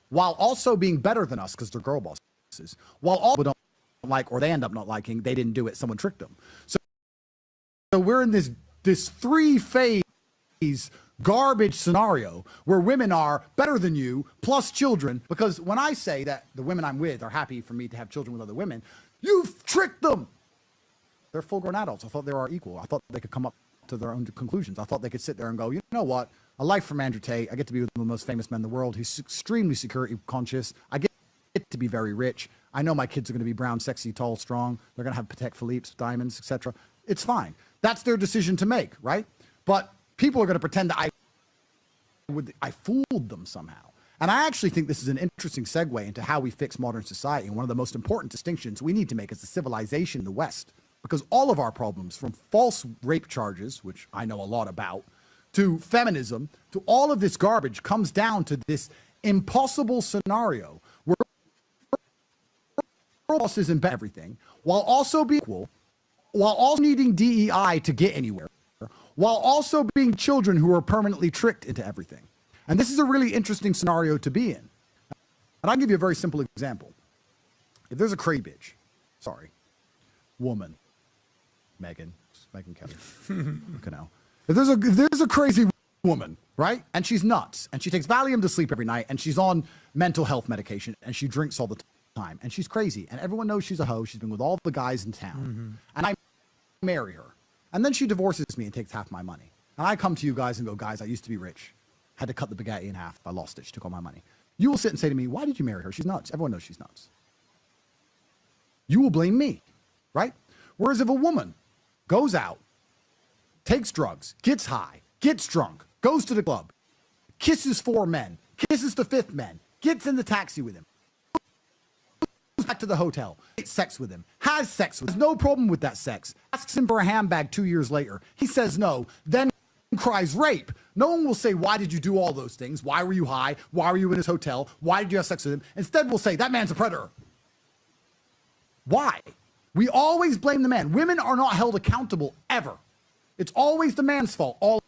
while also being better than us because they're girl bosses, while all don't like or they end up not liking, they didn't do it, someone tricked them. So we're in this three-phase garbage scenario where women are better than you plus children, because when I say that the women I'm with are happy for me to have children with other women, you've tricked them. They're full-grown adults. I thought they were equal. I thought they could come up to their own conclusions. I thought they could sit there and go, you know what? A life from Andrew Tate. I get to be with one of the most famous men in the world. He's extremely security conscious. I get to be very rich. I know my kids are going to be brown, sexy, tall, strong. They're going to have Patek Philippe's, diamonds, etc. It's fine. That's their decision to make, right? But people are going to pretend that I fooled them somehow. And I actually think this is an interesting segue into how we fix modern society. And one of the most important distinctions we need to make as a civilization in the West. Because all of our problems, from false rape charges, which I know a lot about, to feminism, to all of this garbage, comes down to this impossible scenario where bosses embed everything, while also being equal, while also needing DEI to get anywhere, while also being children who are permanently tricked into everything. And this is a really interesting scenario to be in. And I'll give you a very simple example. If there's a crazy bitch, woman, Megan Kelly, you know, If there's a crazy woman, right, and she's nuts, and she takes Valium to sleep every night, and she's on mental health medication, and she drinks all the time, and she's crazy, and everyone knows she's a hoe. She's been with all the guys in town, and I marry her, and then she divorces me and takes half my money, and I come to you guys and go, guys, I used to be rich, had to cut the spaghetti in half, I lost it, she took all my money. You will sit and say to me, why did you marry her? She's nuts. Everyone knows she's nuts. You will blame me, right? Whereas if a woman goes out, takes drugs, gets high, gets drunk, goes to the club, kisses 4 men, kisses the 5th man, gets in the taxi with him, goes back to the hotel, has sex with him, has sex with him, has no problem with that sex, asks him for a handbag 2 years later. He says no, then cries rape. No one will say, why did you do all those things? Why were you high? Why were you in his hotel? Why did you have sex with him? Instead, we'll say, that man's a predator. Why? We always blame the man. Women are not held accountable ever. It's always the man's fault all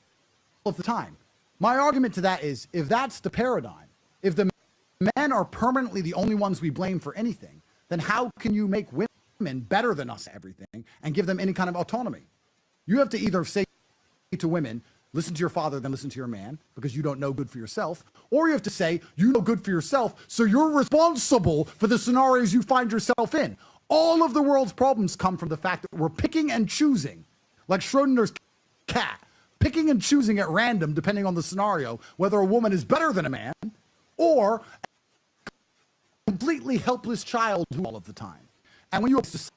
of the time. My argument to that is, if that's the paradigm, if the men are permanently the only ones we blame for anything, then how can you make women better than us at everything and give them any kind of autonomy? You have to either say to women, listen to your father, then listen to your man, because you don't know good for yourself, or you have to say, you know good for yourself, so you're responsible for the scenarios you find yourself in. All of the world's problems come from the fact that we're picking and choosing, like Schrodinger's cat, picking and choosing at random, depending on the scenario, whether a woman is better than a man or a completely helpless child all of the time. And when you have society,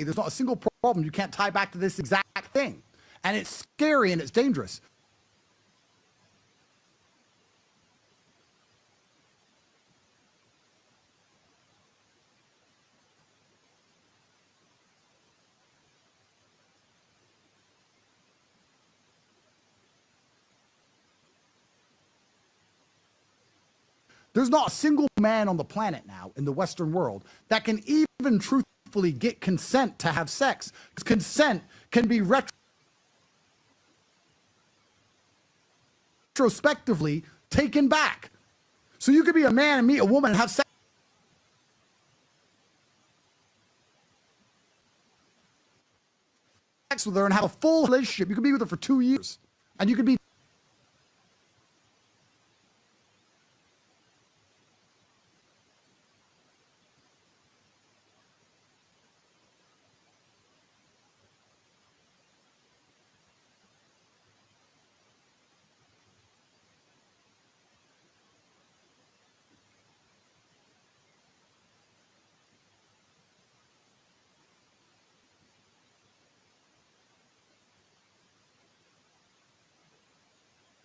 there's not a single problem you can't tie back to this exact thing. And it's scary and it's dangerous. There's not a single man on the planet now in the Western world that can even truthfully get consent to have sex. Because consent can be retrospectively taken back. So you could be a man and meet a woman and have sex with her and have a full relationship. You could be with her for 2 years. And you could be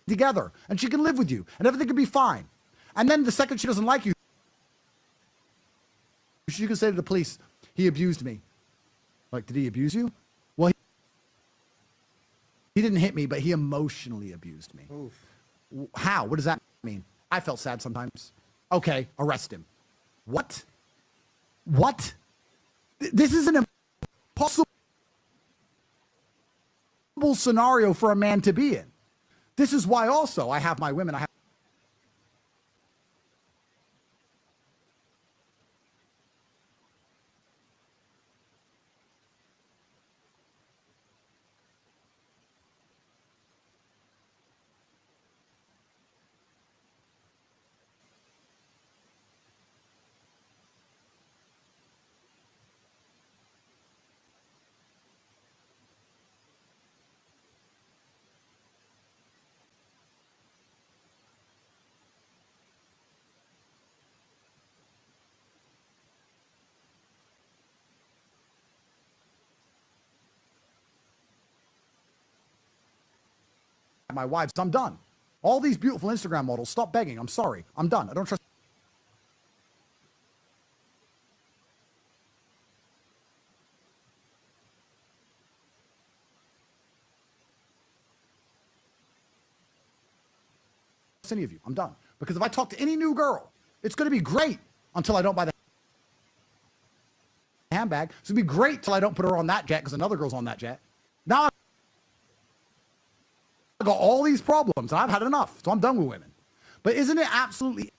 together, and she can live with you, and everything can be fine. And then the second she doesn't like you, she can say to the police, he abused me. Like, did he abuse you? Well, he didn't hit me, but he emotionally abused me. Oof. How? What does that mean? I felt sad sometimes. Okay, arrest him. What? What? This is an impossible scenario for a man to be in. This is why also I have my women. I have my wives. I'm done. All these beautiful Instagram models, stop begging. I'm sorry. I'm done. I don't trust any of you. I'm done. Because if I talk to any new girl, it's going to be great until I don't buy the handbag. It's going to be great till I don't put her on that jet because another girl's on that jet. Now I've got all these problems, and I've had enough, so I'm done with women. But isn't it absolutely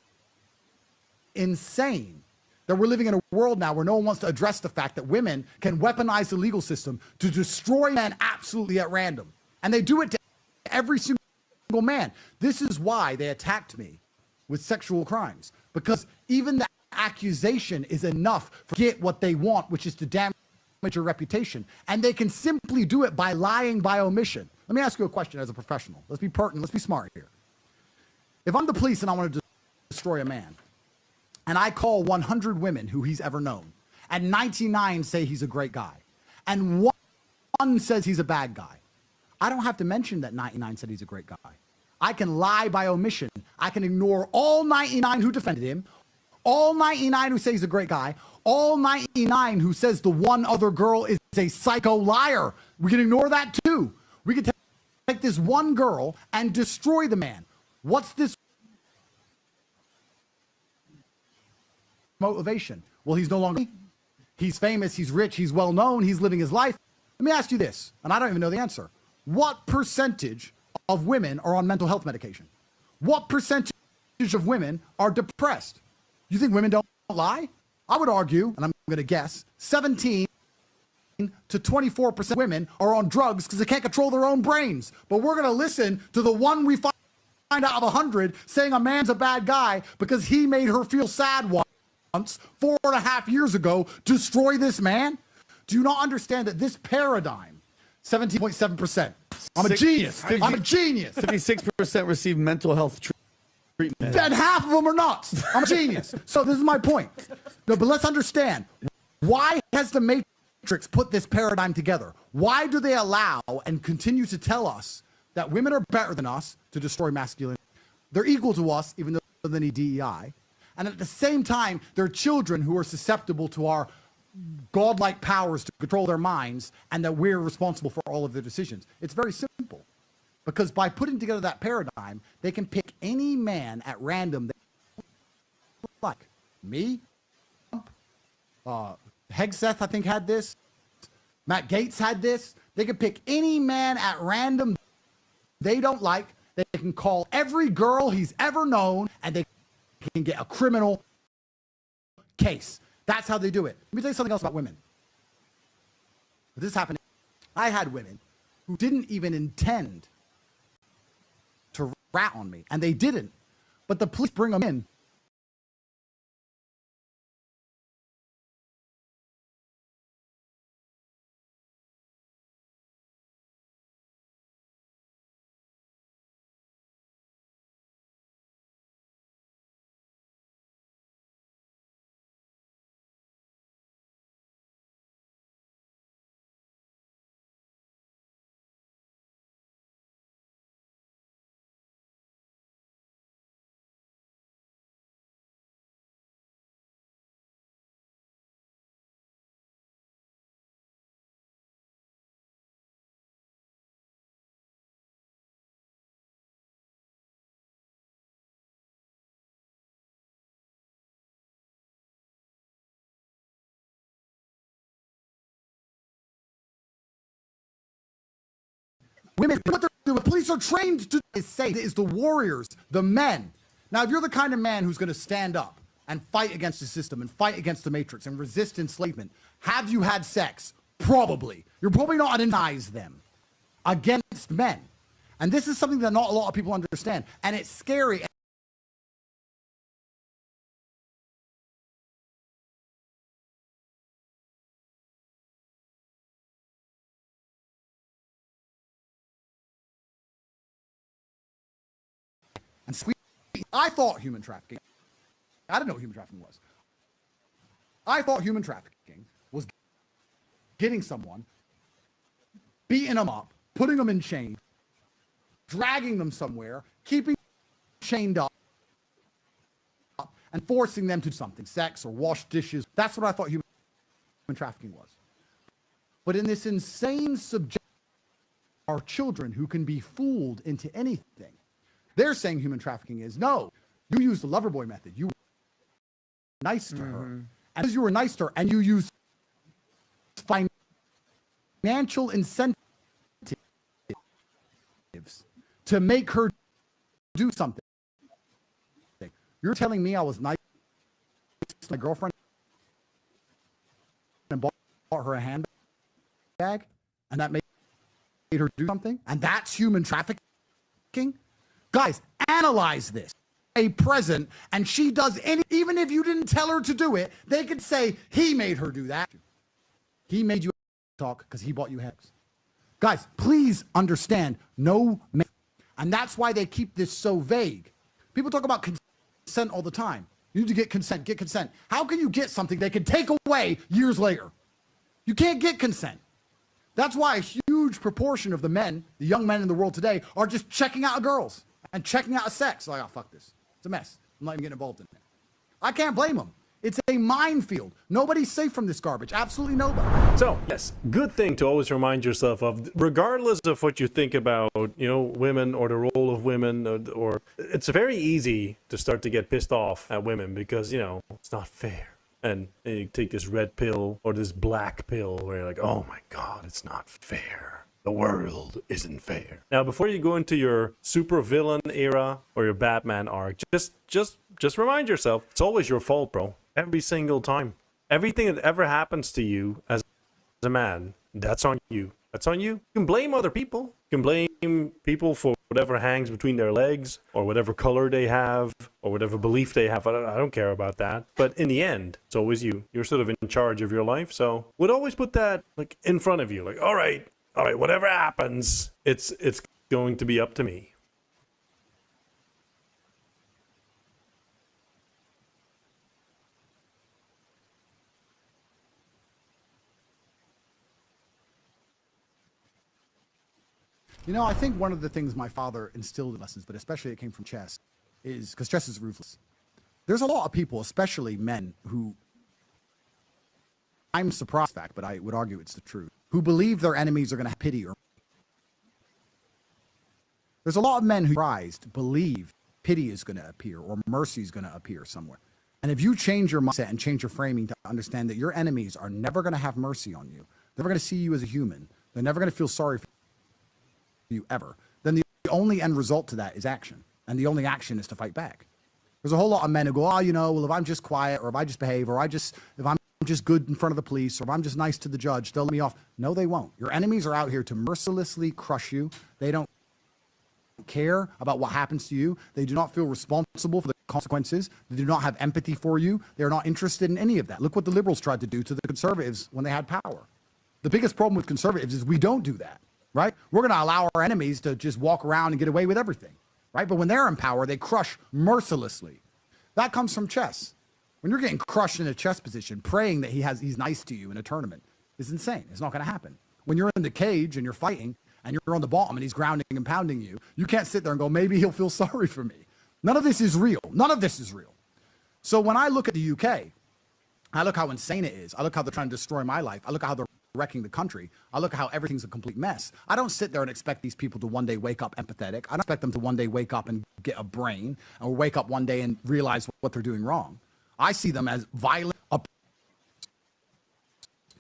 insane that we're living in a world now where no one wants to address the fact that women can weaponize the legal system to destroy men absolutely at random. And they do it to every single man. This is why they attacked me with sexual crimes, because even the accusation is enough to get what they want, which is to damage your reputation. And they can simply do it by lying by omission. Let me ask you a question as a professional. Let's be pertinent. Let's be smart here. If I'm the police and I want to destroy a man, and I call 100 women who he's ever known, and 99 say he's a great guy, and one says he's a bad guy, I don't have to mention that 99 said he's a great guy. I can lie by omission. I can ignore all 99 who defended him, all 99 who say he's a great guy, all 99 who says the one other girl is a psycho liar. We can ignore that too. We can take this one girl and destroy the man. What's this motivation? Well, he's no longer, he's famous, he's rich, he's well known, he's living his life. Let me ask you this, and I don't even know the answer. What percentage of women are on mental health medication? What percentage of women are depressed? You think women don't lie? I would argue, and I'm going to guess, 17 to 24% of women are on drugs because they can't control their own brains. But we're going to listen to the one we find out of 100 saying a man's a bad guy because he made her feel sad once 4.5 years ago. Destroy this man? Do you not understand that this paradigm, 17.7%, I'm a genius. I'm a genius. 56% receive mental health treatment. Then half of them are nuts. I'm a genius. So this is my point. No, but let's understand, why has the Matrix put this paradigm together? Why do they allow and continue to tell us that women are better than us to destroy masculinity? They're equal to us, even though they need DEI. And at the same time, they're children who are susceptible to our godlike powers to control their minds, and that we're responsible for all of their decisions. It's very simple. Because by putting together that paradigm, they can pick any man at random. Like me, Hegseth, I think, had this. Matt Gaetz had this. They can pick any man at random they don't like. They can call every girl he's ever known, and they can get a criminal case. That's how they do it. Let me tell you something else about women. This happened. I had women who didn't even intend to rat on me, and they didn't. But the police bring them in. Women, what they're doing, police are trained to say is the warriors, the men. Now, if you're the kind of man who's going to stand up and fight against the system and fight against the matrix and resist enslavement, have you had sex? Probably. You're probably not advise them against men. And this is something that not a lot of people understand. And it's scary. And sweet. I thought human trafficking, I didn't know what human trafficking was. I thought human trafficking was getting someone, beating them up, putting them in chains, dragging them somewhere, keeping them chained up, and forcing them to do something, sex or wash dishes. That's what I thought human trafficking was. But in this insane subject, are children who can be fooled into anything. They're saying human trafficking is, no, you used the lover boy method. You were nice to her. And because you were nice to her and you used financial incentives to make her do something. You're telling me I was nice to my girlfriend her a handbag, and that made her do something, and that's human trafficking. Guys, analyze this. A present, and she does any, even if you didn't tell her to do it, they could say he made her do that. He made you talk because he bought you heads. Guys, please understand, no man. And that's why they keep this so vague. People talk about consent all the time. You need to get consent, get consent. How can you get something they can take away years later? You can't get consent. That's why a huge proportion of the men, the young men in the world today, are just checking out girls and checking out sex. Like, oh, fuck this. It's a mess. I'm not even getting involved in it. I can't blame them. It's a minefield. Nobody's safe from this garbage. Absolutely nobody. So, yes, good thing to always remind yourself of, regardless of what you think about, women or the role of women, or it's very easy to start to get pissed off at women because, it's not fair. And you take this red pill or this black pill where you're like, oh my God, it's not fair. The world isn't fair. Now, before you go into your super villain era or your Batman arc, just remind yourself, it's always your fault, bro. Every single time. Everything that ever happens to you as a man, that's on you. That's on you. You can blame other people. You can blame people for whatever hangs between their legs or whatever color they have or whatever belief they have. I don't care about that. But in the end, it's always you. You're sort of in charge of your life. So would always put that like in front of you. Like, all right, whatever happens, it's going to be up to me. I think one of the things my father instilled in lessons, but especially it came from chess, is because chess is ruthless. There's a lot of people, especially men, who, I'm surprised fact, but I would argue it's the truth, who believe their enemies are going to have pity. There's a lot of men who believe pity is going to appear or mercy is going to appear somewhere. And if you change your mindset and change your framing to understand that your enemies are never going to have mercy on you, they're never going to see you as a human, they're never going to feel sorry for you ever, then the only end result to that is action. And the only action is to fight back. There's a whole lot of men who go, well, if I'm just quiet or if I just behave or if I'm just good in front of the police or if I'm just nice to the judge, they'll let me off. No, they won't. Your enemies are out here to mercilessly crush you. They don't care about what happens to you. They do not feel responsible for the consequences. They do not have empathy for you. They're not interested in any of that. Look what the liberals tried to do to the conservatives when they had power. The biggest problem with conservatives is we don't do that. Right? We're going to allow our enemies to just walk around and get away with everything. Right? But when they're in power, they crush mercilessly. That comes from chess. When you're getting crushed in a chess position, praying that he's nice to you in a tournament is insane. It's not going to happen. When you're in the cage and you're fighting and you're on the bottom and he's grounding and pounding you, you can't sit there and go, maybe he'll feel sorry for me. None of this is real. None of this is real. So when I look at the UK, I look how insane it is. I look how they're trying to destroy my life. I look at how they're wrecking the country. I look at how everything's a complete mess. I don't sit there and expect these people to one day wake up empathetic. I don't expect them to one day wake up and get a brain or wake up one day and realize what they're doing wrong. I see them as violent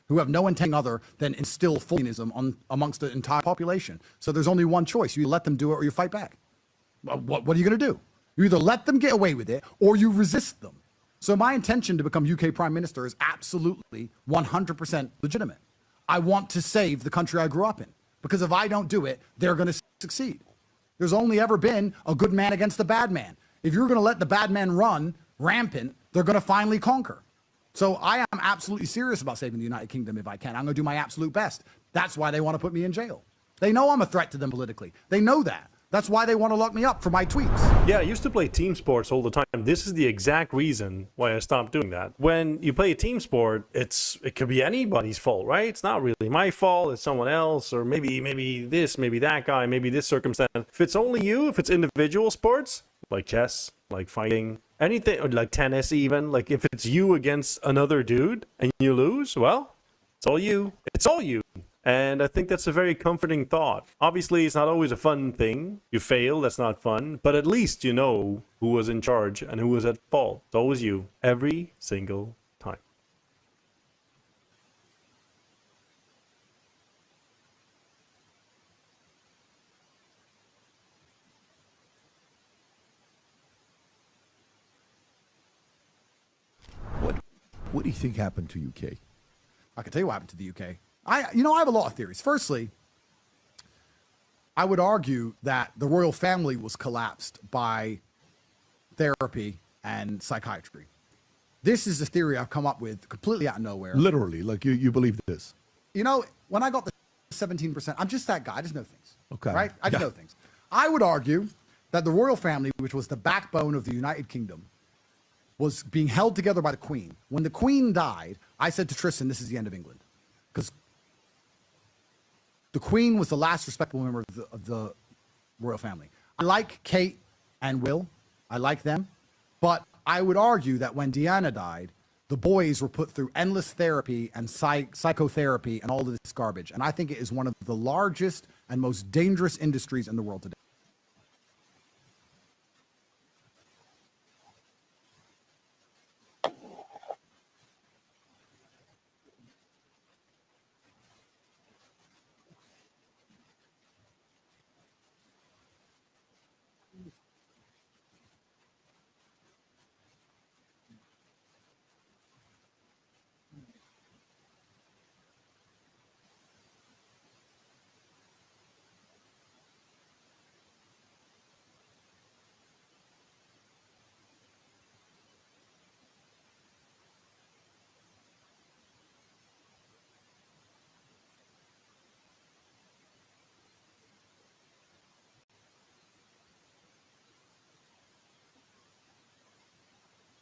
who have no intent other than instill fullism amongst the entire population. So there's only one choice. You let them do it or you fight back. What are you going to do? You either let them get away with it or you resist them. So my intention to become UK Prime Minister is absolutely 100% legitimate. I want to save the country I grew up in. Because if I don't do it, they're going to succeed. There's only ever been a good man against a bad man. If you're going to let the bad men run rampant, they're going to finally conquer. So I am absolutely serious about saving the United Kingdom if I can. I'm going to do my absolute best. That's why they want to put me in jail. They know I'm a threat to them politically. They know that. That's why they want to lock me up for my tweets. Yeah, I used to play team sports all the time. This is the exact reason why I stopped doing that. When you play a team sport, it could be anybody's fault, right? It's not really my fault. It's someone else, or maybe this, maybe that guy, maybe this circumstance. If it's only you, if it's individual sports, like chess, like fighting, anything, or like tennis even, like if it's you against another dude and you lose, well, it's all you. It's all you. And I think that's a very comforting thought. Obviously, it's not always a fun thing. You fail, that's not fun. But at least you know who was in charge and who was at fault. It's always you, every single time. What do you think happened to UK? I can tell you what happened to the UK. I have a lot of theories. Firstly, I would argue that the royal family was collapsed by therapy and psychiatry. This is a theory I've come up with completely out of nowhere. Literally, like you believe this. You know, when I got the 17%, I'm just that guy. I just know things. Okay. Right? I just know things. I would argue that the royal family, which was the backbone of the United Kingdom, was being held together by the Queen. When the Queen died, I said to Tristan, this is the end of England. Because the Queen was the last respectable member of the royal family. I like Kate and Will. I like them. But I would argue that when Diana died, the boys were put through endless therapy and psychotherapy and all of this garbage. And I think it is one of the largest and most dangerous industries in the world today.